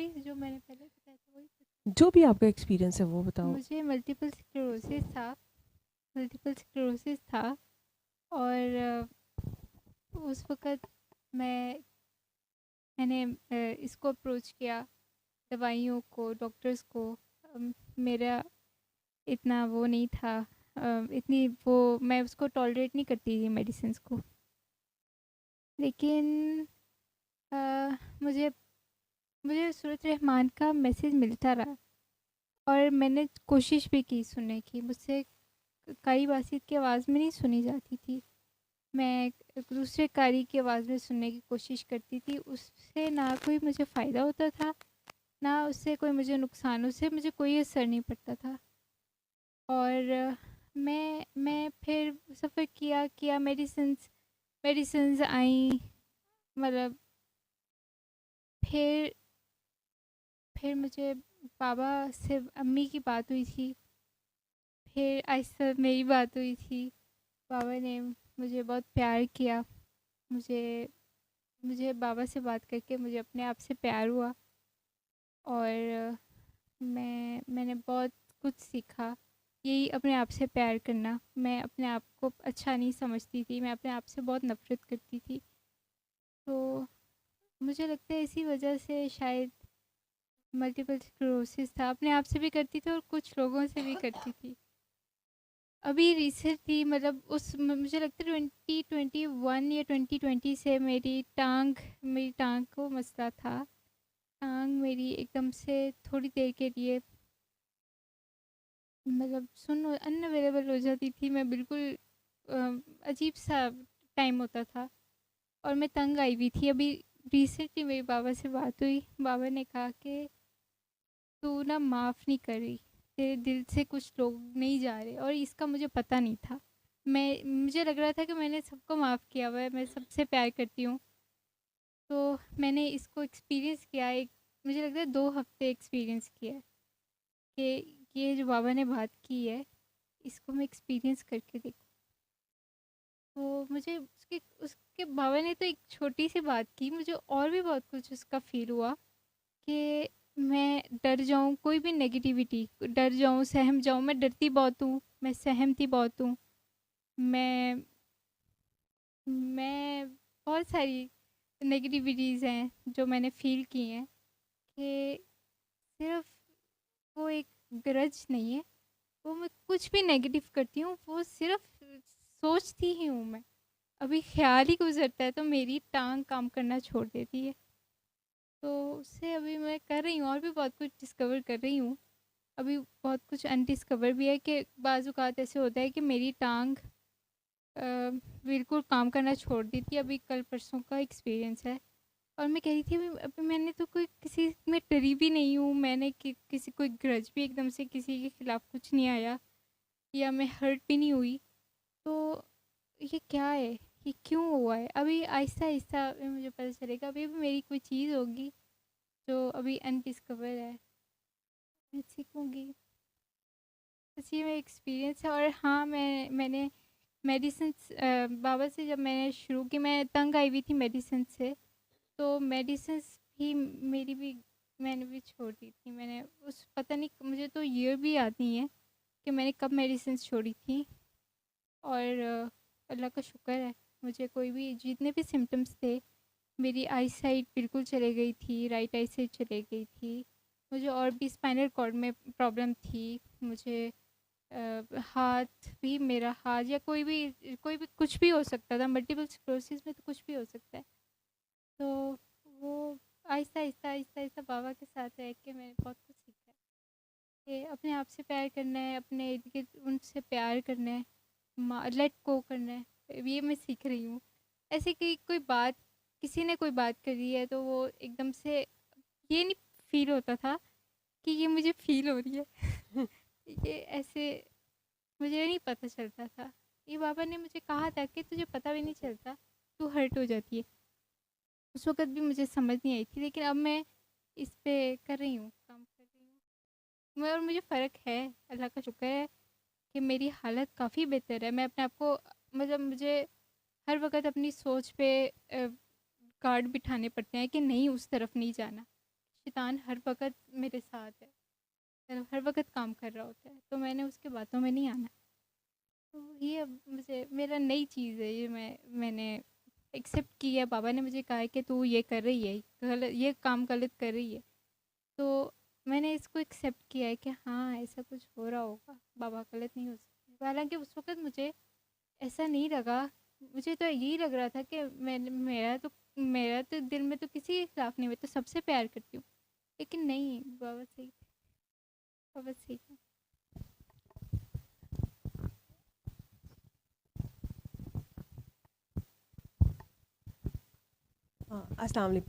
वही जो मैंने पहले बताया था वही। जो भी आपका एक्सपीरियंस है वो बताओ। मुझे मल्टीपल स्क्लेरोसिस था। और उस वक़्त मैंने इसको अप्रोच किया, दवाइयों को, डॉक्टर्स को। मेरा इतना वो नहीं था, इतनी वो मैं उसको टॉलरेट नहीं करती थी मेडिसिन्स को। लेकिन अ, मुझे मुझे सूरत रहमान का मैसेज मिलता रहा और मैंने कोशिश भी की सुनने की। मुझसे कारी बासित की आवाज़ में नहीं सुनी जाती थी। मैं एक दूसरे कारी की आवाज़ में सुनने की कोशिश करती थी। उससे ना कोई मुझे फ़ायदा होता था, ना उससे कोई मुझे नुकसान, उससे मुझे कोई असर नहीं पड़ता था। और मैं फिर सफ़र किया मेडिसिन्स मेडिसिन्स आई। मतलब फिर फिर मुझे पापा से अम्मी की बात हुई थी। फिर आहिस्ता मेरी बात हुई थी। पापा ने मुझे बहुत प्यार किया। मुझे मुझे बाबा से बात करके मुझे अपने आप से प्यार हुआ। और मैंने बहुत कुछ सीखा। यही अपने आप से प्यार करना। मैं अपने आप को अच्छा नहीं समझती थी, मैं अपने आप से बहुत नफ़रत करती थी। तो मुझे लगता है इसी वजह से शायद मल्टीपल स्क्लेरोसिस था। अपने आप से भी करती थी और कुछ लोगों से भी करती थी। अभी रिसेंटली मतलब मुझे लगता है 2021 या 2020 से मेरी टांग को मसला था। टांग मेरी एकदम से थोड़ी देर के लिए मतलब सुन अनअवेलेबल हो जाती थी। मैं बिल्कुल अजीब सा टाइम होता था और मैं तंग आई हुई थी। अभी रिसेंटली मेरे बाबा से बात हुई। बाबा ने कहा कि तू ना माफ़ नहीं कर रही, तेरे दिल से कुछ लोग नहीं जा रहे। और इसका मुझे पता नहीं था। मुझे लग रहा था कि मैंने सबको माफ़ किया हुआ है, मैं सबसे प्यार करती हूँ। तो मैंने इसको एक्सपीरियंस किया, एक मुझे लगता है 2 हफ्ते एक्सपीरियंस किया है कि ये जो बाबा ने बात की है इसको मैं एक्सपीरियंस करके देखूँ। तो मुझे उसके उसके बाबा ने तो एक छोटी सी बात की, मुझे और भी बहुत कुछ उसका फ़ील हुआ कि मैं डर जाऊँ, कोई भी नेगेटिविटी, डर जाऊँ, सहम जाऊँ। मैं डरती बहुत हूँ, मैं सहमती बहुत हूँ। मैं मैं बहुत सारी नेगेटिविटीज़ हैं जो मैंने फ़ील की हैं कि सिर्फ़ वो एक ग्रज नहीं है। वो मैं कुछ भी नेगेटिव करती हूँ, वो सिर्फ़ सोचती ही हूँ मैं। अभी ख़्याल ही गुज़रता है तो मेरी टाँग काम करना छोड़ देती है। तो उससे अभी मैं कर रही हूँ और भी बहुत कुछ डिस्कवर कर रही हूँ। अभी बहुत कुछ अनडिस्कवर भी है कि बाज़ औक़ात ऐसे होता है कि मेरी टाँग अ, बिल्कुल काम करना छोड़ दी थी। अभी कल-परसों का एक्सपीरियंस है। और मैं कह रही थी अभी मैंने तो कोई किसी में डरी भी नहीं हूँ। मैंने किसी कोई ग्रज भी एकदम से किसी के खिलाफ कुछ नहीं आया या मैं हर्ट भी नहीं हुई। तो ये क्या है? ये क्यों हुआ है? अभी आहिस्ता-आहिस्ता मुझे पता चलेगा। अभी भी मेरी कोई चीज़ होगी जो अभी अनडिस्कवर है। मैं सीखूँगी। बस ये मेरा एक्सपीरियंस है। और हाँ, मैंने मेडिसिन्स बाबा से जब मैंने शुरू की, मैं तंग आई हुई थी मेडिसिन से। तो मेडिसिन्स भी मेरी भी मैंने भी छोड़ दी थी। मैंने उस पता नहीं, मुझे तो ईयर भी याद नहीं है कि मैंने कब मेडिसिन्स छोड़ी थी। और अल्लाह का शुक्र है, मुझे कोई भी जितने भी सिम्पटम्स थे, मेरी आई साइट बिल्कुल चले गई थी, राइट आई साइट चले गई थी। मुझे और भी स्पाइनल कॉर्ड में प्रॉब्लम थी। मुझे हाथ भी, मेरा हाथ या कोई भी कुछ भी हो सकता था। मल्टीपल स्क्लेरोसिस में तो कुछ भी हो सकता है। तो वो आहिस्ता-आहिस्ता बाबा के साथ रह के मैंने बहुत कुछ सीखा है कि अपने आप से प्यार करना है, अपने इर्द-गिर्द उनसे प्यार करना है, लेट गो करना है। ये मैं सीख रही हूँ। ऐसे कि किसी ने कोई बात करी है तो वो एकदम से ये नहीं फ़ील होता था कि ये मुझे फ़ील हो रही है। ये ऐसे मुझे नहीं पता चलता था। ये बाबा ने मुझे कहा था कि तुझे पता भी नहीं चलता, तू हर्ट हो जाती है। उस वक़्त भी मुझे समझ नहीं आई थी, लेकिन अब मैं इस पे कर रही हूँ, काम कर रही हूँ। और मुझे फ़र्क है, अल्लाह का शुक्र है कि मेरी हालत काफ़ी बेहतर है। मैं अपने आप को मतलब मुझे हर वक़्त अपनी सोच पे गार्ड बिठाने पड़ते हैं कि नहीं, उस तरफ नहीं जाना। शैतान हर वक़्त मेरे साथ है, मतलब हर वक़्त काम कर रहा होता है, तो मैंने उसकी बातों में नहीं आना। तो ये अब मुझे मेरा नई चीज़ है, ये मैंने एक्सेप्ट की है। बाबा ने मुझे कहा है कि तू ये कर रही है, गलत ये काम गलत कर रही है। तो मैंने इसको एक्सेप्ट किया है कि हाँ, ऐसा कुछ हो रहा होगा, बाबा गलत नहीं हो सकते। हालाँकि उस वक़्त मुझे ऐसा नहीं लगा, मुझे तो यही लग रहा था कि मेरा तो दिल में तो किसी के खिलाफ़ नहीं, मैं तो सबसे प्यार करती हूँ। लेकिन नहीं, बाबा सही थे, बाबा सही थे। हाँ, अस्सलाम वालेकुम।